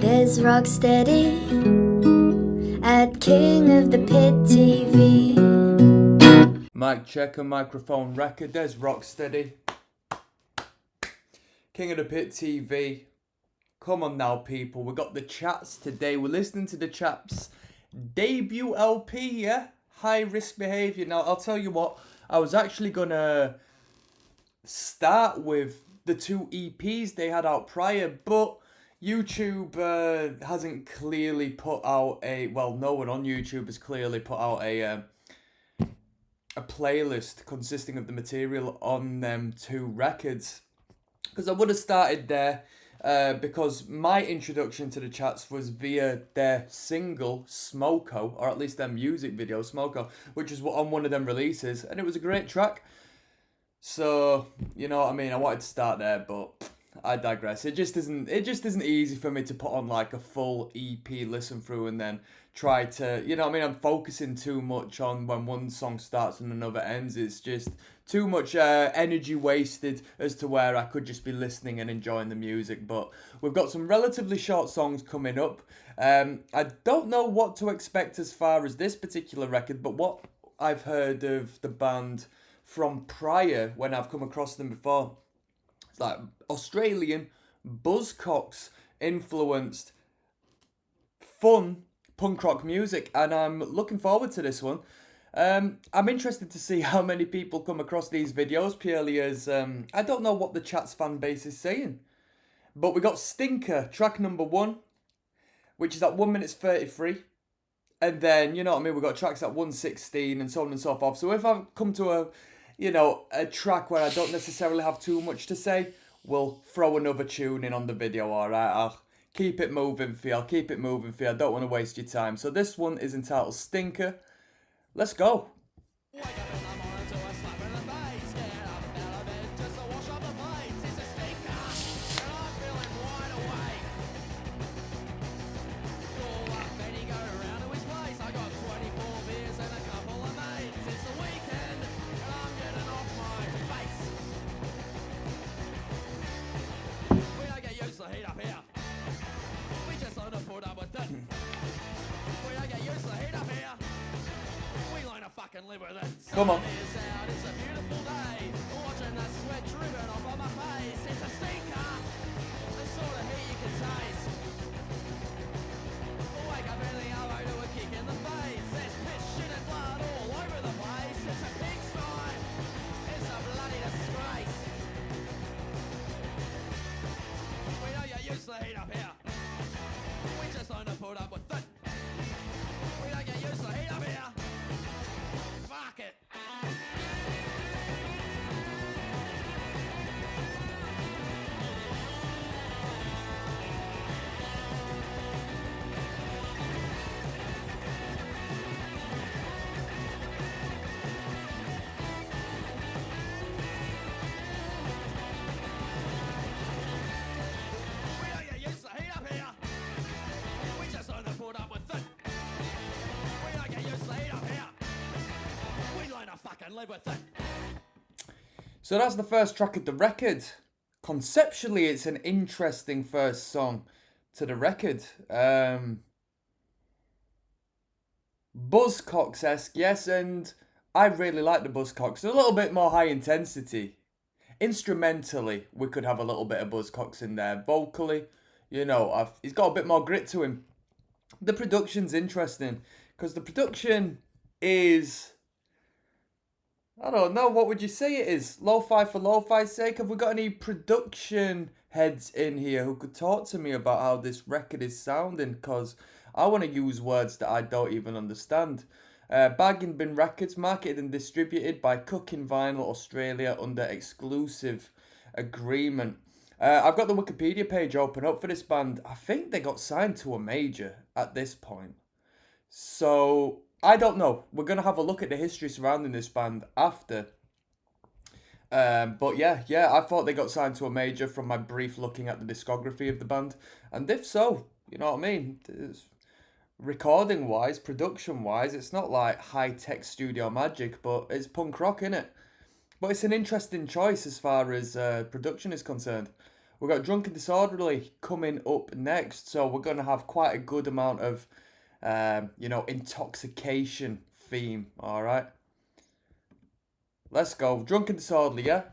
There's Rocksteady at King of the Pit TV. Mic check and microphone record. There's Rocksteady. King of the Pit TV. Come on now, people. We got the chats today. We're listening to the chaps' debut LP, yeah? High Risk Behaviour. Now, I'll tell you what. I was actually going to start with the two EPs they had out prior, but YouTube hasn't clearly put out a... Well, no one on YouTube has clearly put out a playlist consisting of the material on them two records. Because I would have started there because my introduction to the chats was via their single Smoko, or at least their music video Smoko, which was on one of them releases, and it was a great track. So, you know what I mean, I wanted to start there, but I digress. It just isn't easy for me to put on like a full EP listen through and then try to, you know what I mean, I'm focusing too much on when one song starts and another ends. It's just too much energy wasted as to where I could just be listening and enjoying the music. But we've got some relatively short songs coming up. I don't know what to expect as far as this particular record, but what I've heard of the band from prior when I've come across them before, it's like Australian Buzzcocks influenced fun punk rock music, and I'm looking forward to this one. I'm interested to see how many people come across these videos purely as I don't know what the chat's fan base is saying. But we got Stinker, track number 1, which is at 1 minute 33. And then, you know what I mean, we've got tracks at 1:16 and so on and so forth. So if I come to a track where I don't necessarily have too much to say, we'll throw another tune in on the video, alright? I'll keep it moving for you. I don't want to waste your time. So this one is entitled Stinker. Let's go. Come on. So that's the first track of the record. Conceptually, it's an interesting first song to the record. Buzzcocks-esque, yes, and I really like the Buzzcocks. A little bit more high intensity. Instrumentally, we could have a little bit of Buzzcocks in there. Vocally, he's got a bit more grit to him. The production's interesting, because the production is... I don't know, what would you say it is? Lo-fi for lo-fi's sake? Have we got any production heads in here who could talk to me about how this record is sounding? Because I want to use words that I don't even understand. Bagging Bin Records, marketed and distributed by Cooking Vinyl Australia under exclusive agreement. I've got the Wikipedia page open up for this band. I think they got signed to a major at this point. So... I don't know. We're going to have a look at the history surrounding this band after. But yeah, I thought they got signed to a major from my brief looking at the discography of the band. And if so, you know what I mean? Recording-wise, production-wise, it's not like high-tech studio magic, but it's punk rock, innit? But it's an interesting choice as far as production is concerned. We've got Drunk and Disorderly coming up next, so we're going to have quite a good amount of, intoxication theme, alright? Let's go. Drunk and Disorderly, yeah?